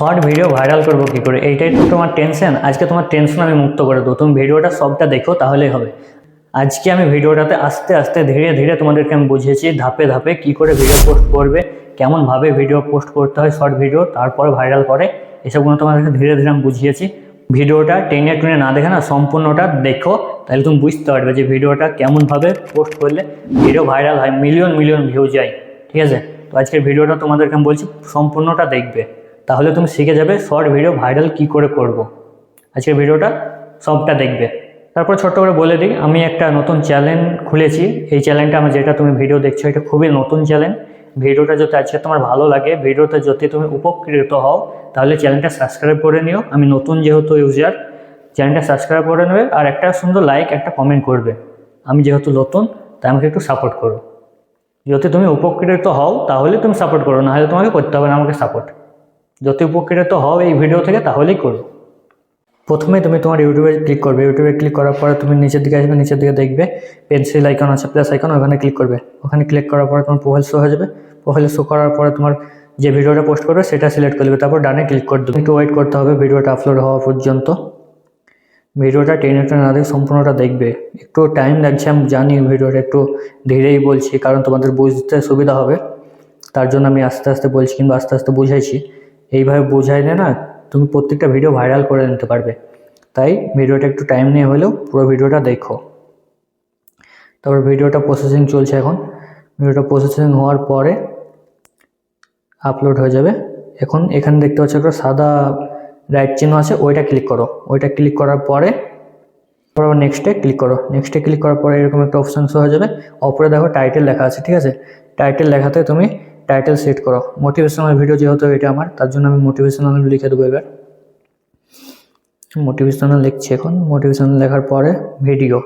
Short video viral করবো কী করে, এইটাই তো তোমার টেনশন। আজকে তোমার টেনশন আমি মুক্ত করে দেবো। তুমি ভিডিওটা সবটা দেখো, তাহলেই হবে। আজকে আমি ভিডিওটাতে আস্তে আস্তে ধীরে ধীরে তোমাদেরকে আমি বুঝিয়েছি ধাপে ধাপে কী করে ভিডিও পোস্ট করবে, কেমনভাবে ভিডিও পোস্ট করতে হয় শর্ট ভিডিও, তারপরে ভাইরাল করে, এসবগুলো তোমাদেরকে ধীরে ধীরে আমি বুঝিয়েছি। ভিডিওটা টেনে টুনে না দেখে না, সম্পূর্ণটা দেখো, তাহলে তুমি বুঝতে পারবে যে ভিডিওটা কেমনভাবে পোস্ট করলে ভিডিও ভাইরাল হয়, মিলিয়ন মিলিয়ন ভিউ যায়। ঠিক আছে, তো আজকের ভিডিওটা তোমাদেরকে আমি বলছি সম্পূর্ণটা দেখবে, তাহলে তুমি শিখে যাবে শর্ট ভিডিও ভাইরাল কী করে করব। আজকের ভিডিওটা সবটা দেখবে। তারপর ছোট্ট করে বলে দিই, আমি একটা নতুন চ্যানেল খুলেছি। এই চ্যানেলটা আমার, যেটা তুমি ভিডিও দেখছো, এটা খুবই নতুন চ্যানেল। ভিডিওটা যদি আজকে তোমার ভালো লাগে, ভিডিওতে যদি তুমি উপকৃত হও, তাহলে চ্যানেলটা সাবস্ক্রাইব করে নিও। আমি নতুন যেহেতু ইউজার, চ্যানেলটা সাবস্ক্রাইব করে নেবে আর একটা সুন্দর লাইক, একটা কমেন্ট করবে। আমি যেহেতু নতুন, তাই আমাকে একটু সাপোর্ট করো। যদি তুমি উপকৃত হও তাহলে তুমি সাপোর্ট করো, না হলে তোমাকে করতে হবে না আমাকে সাপোর্ট। যদি উপকৃত হও এই ভিডিও থেকে, তাহলেই করো। প্রথমে তুমি তোমার ইউটিউবে ক্লিক করবে। ইউটিউবে ক্লিক করার পরে তুমি নিচের দিকে আসবে, নিচের দিকে দেখবে পেন্সিল আইকন আছে, প্লাস আইকন, ওখানে ক্লিক করবে। ওখানে ক্লিক করার পরে তোমার প্রোফাইল শো হয়ে যাবে। প্রোফাইল শো করার পরে তোমার যে ভিডিওটা পোস্ট করবে সেটা সিলেক্ট করে দেবে, তারপর ডানে ক্লিক করে দেবে। একটু ওয়েট করতে হবে ভিডিওটা আপলোড হওয়া পর্যন্ত। ভিডিওটা টেনে টেনে না দেখে সম্পূর্ণটা দেখবে। একটু টাইম লাগছে আমি জানি, ভিডিওটা একটু ধীরেই বলছি, কারণ তোমাদের বুঝতে সুবিধা হবে, তার জন্য আমি আস্তে আস্তে বলছি কিংবা আস্তে আস্তে বুঝাইছি। এইভাবে বুঝাইলে না তুমি প্রত্যেকটা ভিডিও ভাইরাল করে নিতে পারবে। তাই ভিডিওটা একটু টাইম নিয়ে হলেও পুরো ভিডিওটা দেখো। তারপর ভিডিওটা প্রসেসিং চলছে এখন। ভিডিওটা প্রসেসিং হওয়ার পরে আপলোড হয়ে যাবে। এখন এখানে দেখতে পাচ্ছ একটা সাদা রাইট চিহ্ন আছে, ওইটা ক্লিক করো। ওইটা ক্লিক করার পরে নেক্সটে ক্লিক করো। নেক্সটে ক্লিক করার পরে এরকম একটা অপশান শো হয়ে যাবে। ওপরে দেখো টাইটেল লেখা আছে, ঠিক আছে। টাইটেল লেখাতে তুমি টাইটেল সেট করো। মোটিভেশনাল ভিডিও যেহেতু এটা আমার, তার জন্য আমি মোটিভেশনাল লিখে দেবো। এবার মোটিভেশনাল লিখছি এখন। মোটিভেশনাল লেখার পরে ভিডিও।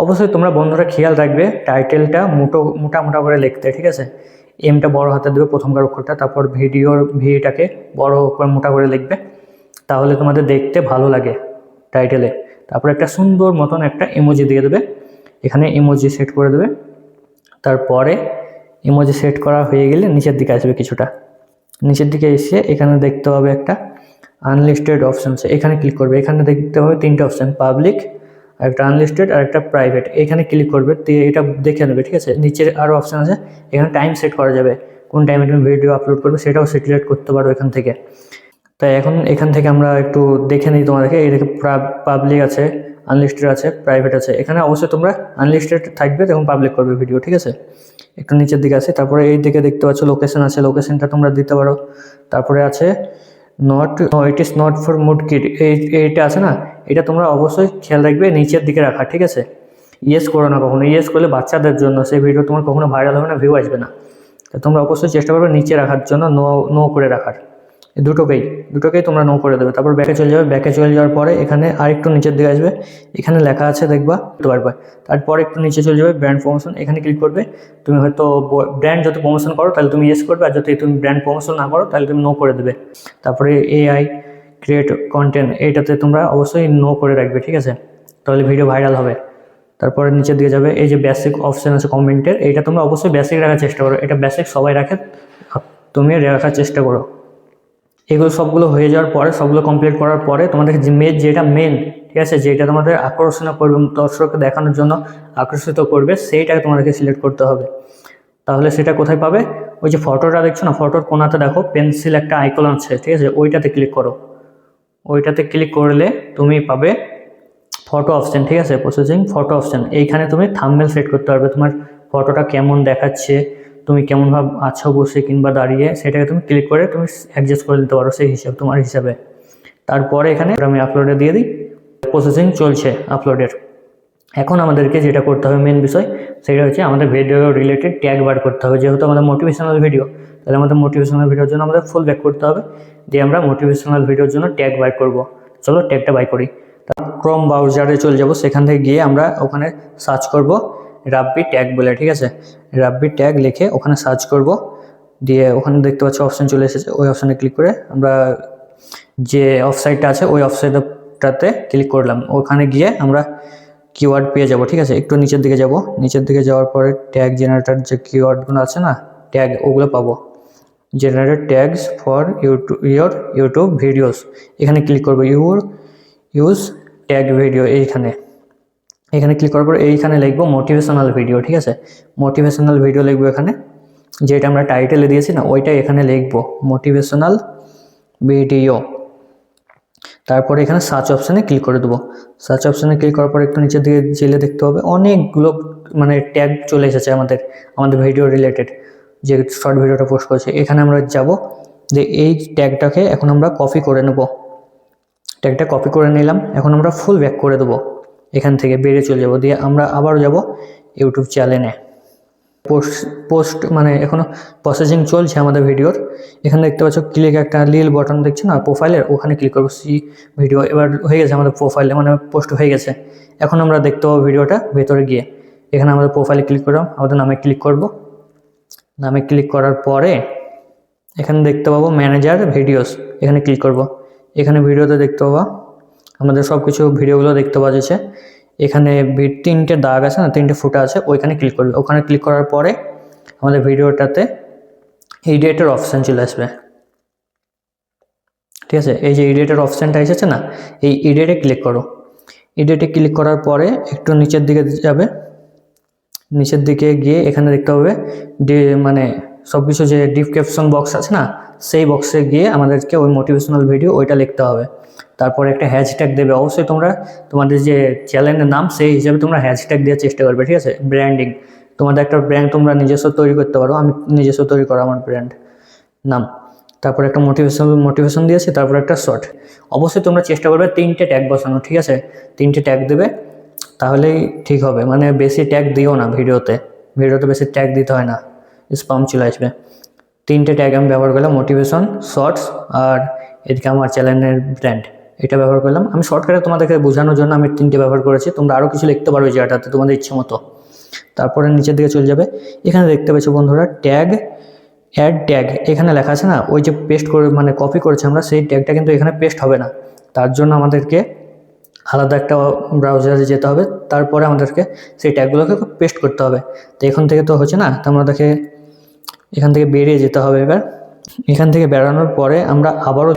অবশ্যই তোমরা বন্ধুরা খেয়াল রাখবে টাইটেলটা মোটা মোটা করে লিখতে, ঠিক আছে। এমটা বড় হাতে দেবে প্রথমকার অক্ষরটা, তারপর ভিডিওর ভিটাকে বড় করে মোটা করে লিখবে, তাহলে তোমাদের দেখতে ভালো লাগে টাইটেলে। তারপর একটা সুন্দর মতন একটা ইমোজি দিয়ে দেবে, এখানে ইমোজি সেট করে দেবে। তারপরে ইমোজি সেট করা হয়ে গেলে নিচের দিকে আসবে কিছুটা। নিচের দিকে এসে এখানে দেখতে হবে একটা আনলিস্টেড অপশান, এখানে ক্লিক করবে। এখানে দেখতে হবে তিনটে অপশান, পাবলিক, আর একটা আনলিস্টেড, আর একটা প্রাইভেট। এখানে ক্লিক করবে, এটা দেখে নেবে, ঠিক আছে। নিচের আরও অপশান আছে, এখানে টাইম সেট করা যাবে, কোন টাইমে তুমি ভিডিও আপলোড করবে সেটাও সিলেক্ট করতে পারো এখান থেকে। তাই এখন এখান থেকে আমরা একটু দেখে নিই তোমাদেরকে। এদিকে পাবলিক আছে, আনলিস্টেড আছে, প্রাইভেট আছে। এখানে অবশ্যই তোমরা আনলিস্টেড থাকবে এবং পাবলিক করবে ভিডিও, ঠিক আছে। একটু নিচের দিকে আছে, তারপরে এই দিকে দেখতে পাচ্ছ লোকেশন আছে, লোকেশনটা তোমরা দিতে পারো। তারপরে আছে it is not for mood kid, এইটা আছে না, এটা তোমরা অবশ্যই খেয়াল রাখবে নিচের দিকে রাখা, ঠিক আছে। ইয়েস করো না কখনো, ইয়েস করলে বাচ্চাদের জন্য সেই ভিডিও তোমার কখনো ভাইরাল হবে না, ভিউ আসবে না। তো তোমরা অবশ্যই চেষ্টা করবে নিচে রাখার জন্য, নো করে রাখার। দুটোকেই তোমরা নো করে দেবে। তারপর ব্যাকে চলে যাবে। ব্যাকে চলে যাওয়ার পরে এখানে আরেকটু নিচের দিকে আসবে, এখানে লেখা আছে দেখবা, বুঝতে পারবে। তারপরে একটু নিচে চলে যাবে, ব্র্যান্ড প্রমোশন, এখানে ক্লিক করবে। তুমি হয়তো ব্র্যান্ড যদি প্রমোশন করো তাহলে তুমি ইয়েস করবে, আর যদি তুমি ব্র্যান্ড প্রমোশন না করো তাহলে তুমি নো করে দেবে। তারপরে এআই ক্রিয়েট কন্টেন্ট, এইটাতে তোমরা অবশ্যই নো করে রাখবে, ঠিক আছে, তাহলে ভিডিও ভাইরাল হবে। তারপরে নিচের দিকে যাবে, এই যে বেসিক অপশান আছে কমেন্টের, এইটা তোমরা অবশ্যই বেসিক রাখার চেষ্টা করো। এটা বেসিক সবাই রাখে, তুমি রাখার চেষ্টা করো। এগুলো সবগুলো হয়ে যাওয়ার পরে, সবগুলো কমপ্লিট করার পরে তোমাদের যেটা মেন, ঠিক আছে, যেটা তোমাদের আকর্ষণ করবে, দর্শককে দেখানোর জন্য আকর্ষিত করবে, সেইটাকে তোমাদেরকে সিলেক্ট করতে হবে। তাহলে সেটা কোথায় পাবে? ওই যে ফটোটা দেখছো না, ফটোর কোনাতে দেখো পেন্সিল একটা আইকন আছে, ঠিক আছে, ওইটাতে ক্লিক করো। ওইটাতে ক্লিক করলে তুমি পাবে ফটো অপশান, ঠিক আছে, প্রসেসিং ফটো অপশান। এইখানে তুমি থাম্বনেল সেট করতে পারবে, তোমার ফটোটা কেমন দেখাচ্ছে, তুমি কেমনভাবে আছো বসে কিংবা দাঁড়িয়ে, সেটাকে তুমি ক্লিক করে তুমি অ্যাডজাস্ট করে দিতে পারো সেই হিসাব, তোমার হিসাবে। তারপরে এখানে আমি আপলোডে দিয়ে দিই, প্রসেসিং চলছে আপলোডের। এখন আমাদেরকে যেটা করতে হবে মেন বিষয়, সেটা হচ্ছে আমাদের ভিডিও রিলেটেড ট্যাগ বার করতে হবে। যেহেতু আমাদের মোটিভেশনাল ভিডিও, তাহলে আমাদের মোটিভেশনাল ভিডিওর জন্য আমাদের ফুল ব্যাক করতে হবে, দিয়ে আমরা মোটিভেশনাল ভিডিওর জন্য ট্যাগ বার করব। চলো ট্যাগটা বাই করি। ক্রোম ব্রাউজারে চলে যাব, সেখান থেকে গিয়ে আমরা ওখানে সার্চ করব রাব্বি ট্যাগ বলে, ঠিক আছে। রাব্বি ট্যাগ লিখে ওখানে সার্চ করব, দিয়ে ওখানে দেখতে পাচ্ছি অপশান চলে এসেছে, ওই অপশানে ক্লিক করে আমরা যে ওয়েবসাইটটা আছে ওই ওয়েবসাইটটাতে ক্লিক করলাম। ওখানে গিয়ে আমরা কিওয়ার্ড পেয়ে যাব, ঠিক আছে। একটু নিচের দিকে যাব, নিচের দিকে যাওয়ার পরে ট্যাগ জেনারেটর যে কিওয়ার্ডগুলো আছে না, ট্যাগ, ওগুলো পাবো। Generate tags for YouTube videos, এখানে ক্লিক করবো। ইউজ ট্যাগ ভিডিও, এখানে ক্লিক করার পর এইখানে লিখবো মোটিভেশনাল ভিডিও, ঠিক আছে। মোটিভেশনাল ভিডিও লিখবো এখানে, যেটা আমরা টাইটেলে দিয়েছি না ওইটাই এখানে লিখবো মোটিভেশনাল ভিডিও। তারপরে এখানে সার্চ অপশানে ক্লিক করে দেবো। সার্চ অপশানে ক্লিক করার পর একটু নিচের দিকে জেলে দেখতে হবে অনেকগুলো মানে ট্যাগ চলে এসেছে আমাদের ভিডিও রিলেটেড, যে শর্ট ভিডিওটা পোস্ট করেছে। এখানে আমরা যাব, যে এই ট্যাগটাকে এখন আমরা কপি করে নেব। ট্যাগটা কপি করে নিলাম, এখন আমরা ফুল ব্যাক করে দেবো, এখান থেকে বেরিয়ে চলে যাব, দিয়ে আমরা আবারও যাব ইউটিউব চ্যানেলে। পোস্ট মানে এখনও প্রসেসিং চলছে আমাদের ভিডিওর। এখানে দেখতে পাচ্ছ ক্লিক একটা লিল বটন দেখছো না প্রোফাইলের, ওখানে ক্লিক করবো। ভিডিও এবার হয়ে গেছে আমাদের প্রোফাইলে, মানে পোস্ট হয়ে গেছে। এখন আমরা দেখতে পাবো ভিডিওটা ভেতরে গিয়ে। এখানে আমাদের প্রোফাইলে ক্লিক করলাম, আমাদের নামে ক্লিক করব। নামে ক্লিক করার পরে এখানে দেখতে পাবো ম্যানেজার ভিডিওস, এখানে ক্লিক করব। এখানে ভিডিওতে দেখতে পাবো আমাদের সব কিছু ভিডিওগুলো দেখতে পাওয়া যাচ্ছে। এখানে 3টে দাগ আছে না, 3টে ফুটা আছে, ওইখানে ক্লিক করবে। ওখানে ক্লিক করার পরে আমাদের ভিডিওটাতে এডিটের অপশান চলে আসবে, ঠিক আছে। এই যে এডিটের অপশানটা এসেছে না, এই এডিটে ক্লিক করো। এডিটে ক্লিক করার পরে একটু নিচের দিকে যাবে, নিচের দিকে গিয়ে এখানে দেখতে হবে মানে সব কিছু যে ডিসক্রিপশন বক্স আছে না, সেই বক্সে গিয়ে আমাদেরকে ওই মোটিভেশনাল ভিডিও ওইটা লিখতে হবে। তারপরে একটা হ্যাশট্যাগ দেবে। অবশ্যই তোমরা তোমাদের যে চ্যানেলের নাম সেই হিসাবে তোমরা হ্যাশট্যাগ দেওয়ার চেষ্টা করবে, ঠিক আছে। ব্র্যান্ডিং, তোমাদের একটা ব্র্যান্ড তোমরা নিজস্ব তৈরি করতে পারো। আমি নিজস্ব তৈরি করা আমার ব্র্যান্ড নাম। তারপর একটা মোটিভেশন দিয়েছি, তারপর একটা শর্ট। অবশ্যই তোমরা চেষ্টা করবে 3টে ট্যাগ বসানো, ঠিক আছে। 3টে ট্যাগ দেবে, তাহলেই ঠিক হবে। মানে বেশি ট্যাগ দিও না ভিডিওতে বেশি ট্যাগ দিতে হয় না, স্পাম চলে আসবে। 3টে ট্যাগ আমি ব্যবহার করলাম, মোটিভেশন, শর্টস, আর এদিকে আমার চ্যানেলের ব্র্যান্ড, এটা ব্যবহার করলাম। আমি শর্টকাটে তোমাদেরকে বোঝানোর জন্য আমি 3টে ব্যবহার করেছি। তোমরা আরও কিছু লিখতে পারো জায়গাটাতে তোমাদের ইচ্ছে মতো। তারপরে নিচের দিকে চলে যাবে, এখানে দেখতে পাচ্ছ বন্ধুরা ট্যাগ, অ্যাড ট্যাগ, এখানে লেখা আছে না, ওই যে পেস্ট করে মানে কপি করেছি আমরা, সেই ট্যাগটা কিন্তু এখানে পেস্ট হবে না। তার জন্য আমাদেরকে আলাদা একটা ব্রাউজারে যেতে হবে, তারপরে আমাদেরকে সেই ট্যাগগুলোকে পেস্ট করতে হবে। তো এখান থেকে তো হচ্ছে না, তো আমাদেরকে এখান থেকে বেরিয়ে যেতে হবে। এবার এখান থেকে বেরানোর পরে আমরা আবারও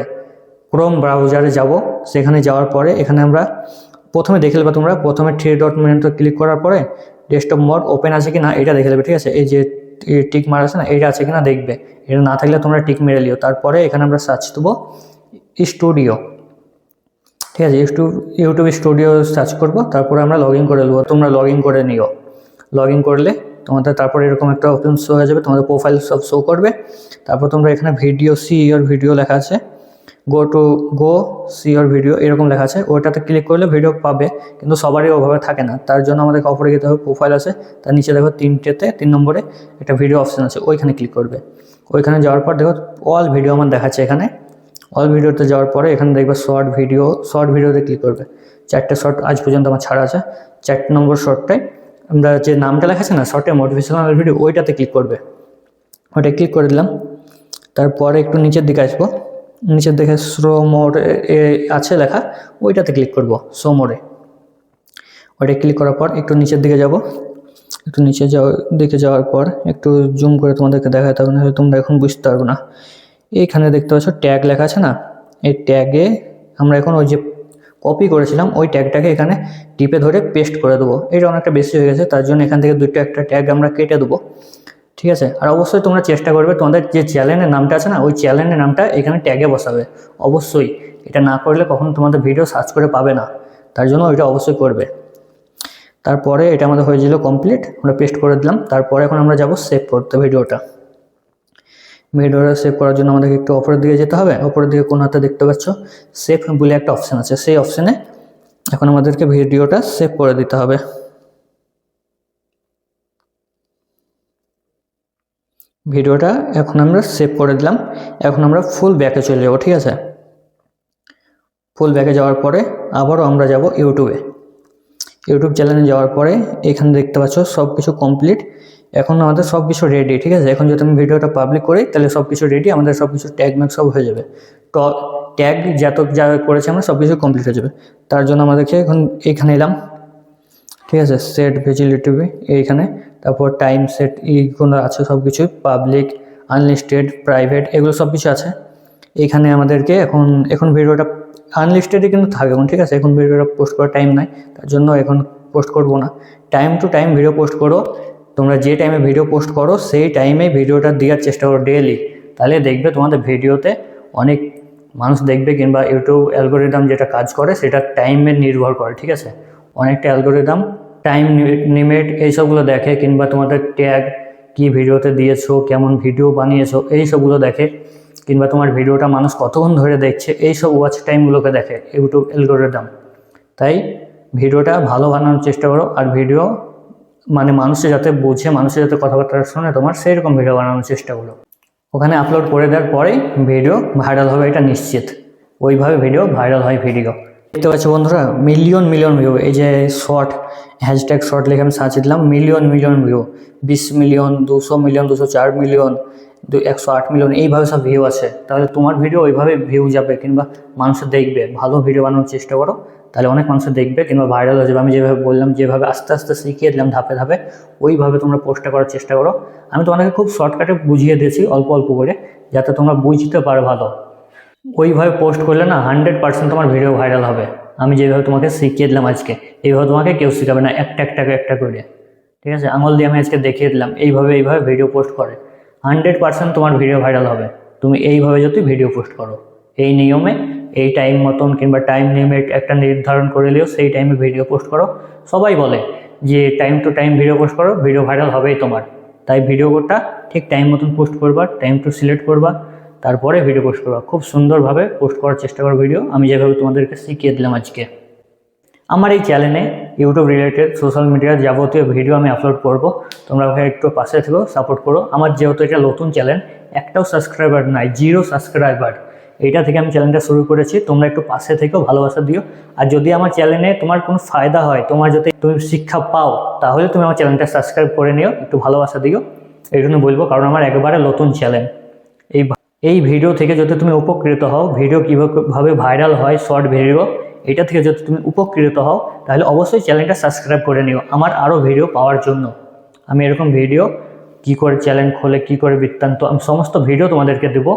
ক্রোম ব্রাউজারে যাব। সেখানে যাওয়ার পরে এখানে আমরা প্রথমে দেখে নেবে, তোমরা প্রথমে 3 ডট মেনুতে ক্লিক করার পরে ডেস্কটপ মোড ওপেন আছে কি না এটা দেখে নেবে, ঠিক আছে। এই যে টিক মার আছে না, এইটা আছে কি না দেখবে। এটা না থাকলে তোমরা টিক মেরে লিও। তারপরে এখানে আমরা সার্চ দেবো স্টুডিও, ঠিক আছে। ইউটিউব স্টুডিও সার্চ করবো, তারপরে আমরা লগ ইন করে নেবো। তোমরা লগ ইন করে নিও। লগ ইন করলে তোমাদের তারপরে এরকম একটা অপশন শো হয়ে যাবে, তোমাদের প্রোফাইল সব শো করবে। তারপর তোমরা এখানে ভিডিও সি ইয়োর ভিডিও লেখা আছে, গো সি ইয়োর ভিডিও এরকম লেখা আছে, ওটাতে ক্লিক করলে ভিডিও পাবে। কিন্তু সবারই ওভাবে থাকে না, তার জন্য আমাদেরকে অপরে যেতে হবে। প্রোফাইল আছে, তার নিচে দেখো 3 নম্বরে একটা ভিডিও অপশান আছে, ওইখানে ক্লিক করবে। ওইখানে যাওয়ার পর দেখো অল ভিডিও আমার দেখাচ্ছে। এখানে অল ভিডিওতে যাওয়ার পরে এখানে দেখবে শর্ট ভিডিওতে ক্লিক করবে। 4টে শর্ট আজ পর্যন্ত আমার ছাড়া আছে। 4 নম্বর শর্টটায় আমরা যে নামটা লেখা আছে না শর্টে মোটিভেশনাল ভিডিও, ওইটাতে ক্লিক করবে। ওইটা ক্লিক করে দিলাম। তারপরে একটু নিচের দিকে আসবো, নিচের দিকে শো মোড আছে লেখা, ওইটাতে ক্লিক করব। শো মোডে ওইটা ক্লিক করার পর একটু নিচের দিকে যাব। একটু দিকে যাওয়ার পর একটু জুম করে তোমাদেরকে দেখাতে হবে, নাহলে তোমরা এখন বুঝতে পারবো না। এইখানে দেখতে পাচ্ছ ট্যাগ লেখা আছে না, এই ট্যাগে আমরা এখন ওই যে কপি করেছিলাম ওই ট্যাগটাকে এখানে টিপে ধরে পেস্ট করে দেবো। এটা অনেকটা বেশি হয়ে গেছে, তার জন্য এখান থেকে একটা ট্যাগ আমরা কেটে দেবো, ঠিক আছে। আর অবশ্যই তোমরা চেষ্টা করবে তোমাদের যে চ্যানেলের নামটা আছে না, ওই চ্যানেলের নামটা এখানে ট্যাগে বসাবে অবশ্যই। এটা না করলে কখনো তোমাদের ভিডিও সার্চ করে পাবে না, তার জন্য ওইটা অবশ্যই করবে। তারপরে এটা আমাদের হয়ে গেল কমপ্লিট, আমরা পেস্ট করে দিলাম। তারপরে এখন আমরা যাব সেভ করতে ভিডিওটা সেভ করার জন্য আমাদেরকে একটু উপরের দিকে যেতে হবে। উপরের দিকে কোন হাতে দেখতে পাচ্ছ সেভ বলে একটা অপশান আছে, সেই অপশানে এখন আমাদেরকে ভিডিওটা সেভ করে দিতে হবে। ভিডিওটা এখন আমরা সেভ করে দিলাম। এখন আমরা ফুল ব্যাকে চলে যাব, ঠিক আছে। ফুল ব্যাকে যাওয়ার পরে আবারও আমরা যাব ইউটিউব চ্যানেলে যাওয়ার পরে এখানে দেখতে পাচ্ছ সব কিছু কমপ্লিট। এখন আমাদের সব কিছু রেডি, ঠিক আছে। এখন যদি আমি ভিডিওটা পাবলিক করি তাহলে সব কিছু রেডি, আমাদের সব কিছু ট্যাগ ম্যাগ সব হয়ে যাবে। ট্যাগ যা করেছে আমরা সব কিছু কমপ্লিট হয়ে যাবে। তার জন্য আমাদেরকে এখন এইখানে এলাম, ঠিক আছে। সেট ভিজিবিলিটি এইখানে, তারপর টাইম সেট এইগুলো আছে সব কিছু পাবলিক, আনলিস্টেড, প্রাইভেট, এগুলো সব কিছু আছে। এইখানে আমাদেরকে এখন ভিডিওটা আনলিস্টেডই কিন্তু থাকে এখন, ঠিক আছে। এখন ভিডিওটা পোস্ট করার টাইম নাই, তার জন্য এখন পোস্ট করব না। Time to time video post করো। তোমরা যে টাইমে ভিডিও পোস্ট করো সেই টাইমে ভিডিওটা দেওয়ার চেষ্টা করো ডেইলি, তাহলে দেখবে তোমাদের ভিডিওতে অনেক মানুষ দেখবে, কিংবা ইউটিউব অ্যালগোরিদম যেটা কাজ করে সেটা টাইমের নির্ভর করে, ঠিক আছে। অনেকটা অ্যালগোরিদম টাইম লিমিট এইসবগুলো দেখে, কিংবা তোমাদের ট্যাগ কি ভিডিওতে দিয়েছো, কেমন ভিডিও বানিয়েছো এই সবগুলো দেখে, কিংবা তোমার ভিডিওটা মানুষ কতক্ষণ ধরে দেখছে এইসব ওয়াচ টাইমগুলোকে দেখে ইউটিউব অ্যালগোরিদম। তাই ভিডিওটা ভালো বানানোর চেষ্টা করো, আর ভিডিও মানে মানুষের যাতে বোঝে, মানুষের যাতে কথাবার্তা শোনে তোমার, সেই রকম ভিডিও বানানোর চেষ্টা করো। ওখানে আপলোড করে দেওয়ার পরেই ভিডিও ভাইরাল হবে, এটা নিশ্চিত। ওইভাবে ভিডিও ভাইরাল হয়। ভিডিও দেখতে পাচ্ছ বন্ধুরা, মিলিয়ন মিলিয়ন ভিউ। এই যে শর্ট, হ্যাশট্যাগ শর্ট লিখে আমি সার্চ দিলাম, million million view, 20 million, 200 million, 204 million, 108 million, এইভাবে সব ভিউ আছে। তাহলে তোমার ভিডিও ওইভাবে ভিউ যাবে, কিংবা মানুষ দেখবে। ভালো ভিডিও বানানোর চেষ্টা করো, তাহলে অনেক মানুষ দেখবে, কিংবা ভাইরাল হয়ে যাবে। আমি যেভাবে বললাম, যেভাবে আস্তে আস্তে শিখিয়ে দিলাম ধাপে ধাপে, ওইভাবে তোমরা পোস্টটা করার চেষ্টা করো। আমি তোমাদেরকে খুব শর্টকাটে বুঝিয়ে দিয়েছি, অল্প অল্প করে, যাতে তোমরা বুঝতে পারো ভালো। ওইভাবে পোস্ট করলে না 100% তোমার ভিডিও ভাইরাল হবে। আমি যেভাবে তোমাকে শিখিয়ে দিলাম আজকে, এইভাবে তোমাকে কেউ শেখাবে না, একটা করে, ঠিক আছে। আঙুল দিয়ে আমি আজকে দেখিয়ে দিলাম, এইভাবে ভিডিও পোস্ট করে 100% তোমার ভিডিও ভাইরাল হবে। তুমি এইভাবে যদি ভিডিও পোস্ট করো, এই নিয়মে, এই টাইম মতন, কিংবা টাইম লিমিট একটা নির্ধারণ করে নিও, সেই টাইমে ভিডিও পোস্ট করো। সবাই বলে যে time to time video post করো, ভিডিও ভাইরাল হবেই তোমার। তাই ভিডিওটা ঠিক টাইম মতন পোস্ট করবা, টাইম টু সিলেক্ট করবা, তারপরে ভিডিও পোস্ট করবা। খুব সুন্দরভাবে পোস্ট করার চেষ্টা করো ভিডিও, আমি যেভাবে তোমাদেরকে শিখিয়ে দিলাম আজকে। আমার এই চ্যানেলে ইউটিউব রিলেটেড সোশ্যাল মিডিয়ার যাবতীয় ভিডিও আমি আপলোড করব। তোমরা একটু পাশে থেকেও সাপোর্ট করো। আমার যেহেতু এটা নতুন চ্যানেল, একটাও সাবস্ক্রাইবার নাই, 0 সাবস্ক্রাইবার, এইটা থেকে আমি চ্যানেলটা শুরু করেছি। তোমরা একটু পাশে থেকেও ভালোবাসা দিও। আর যদি আমার চ্যানেলে তোমার কোনো ফায়দা হয়, তোমার যদি তুমি শিক্ষা পাও, তাহলে তুমি আমার চ্যানেলটা সাবস্ক্রাইব করে নিও, একটু ভালোবাসা দিও। এই জন্য বলবো, কারণ আমার একেবারে নতুন চ্যানেল। এই ভিডিও থেকে যদি তুমি উপকৃত হও, ভিডিও কীভাবে ভাইরাল হয়, শর্ট ভিডিও, এটা থেকে যদি তুমি উপকৃত হও, তাহলে অবশ্যই চ্যানেলটা সাবস্ক্রাইব করে নিও আমার আরও ভিডিও পাওয়ার জন্য। আমি এরকম ভিডিও কী করে চ্যানেল খোলে, কী করে বৃত্তান্ত, আমি সমস্ত ভিডিও তোমাদেরকে দেবো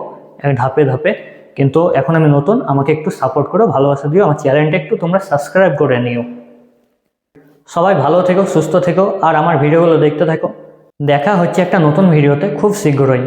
ধাপে ধাপে। কিন্তু এখন আমি নতুন, আমাকে একটু সাপোর্ট করো, ভালোবাসা দিও, আমার চ্যানেলটা একটু তোমরা সাবস্ক্রাইব করে নিও। সবাই ভালো থেকো, সুস্থ থেকো, আর আমার ভিডিওগুলো দেখতে থাকো। দেখা হচ্ছে একটা নতুন ভিডিওতে খুব শীঘ্রই।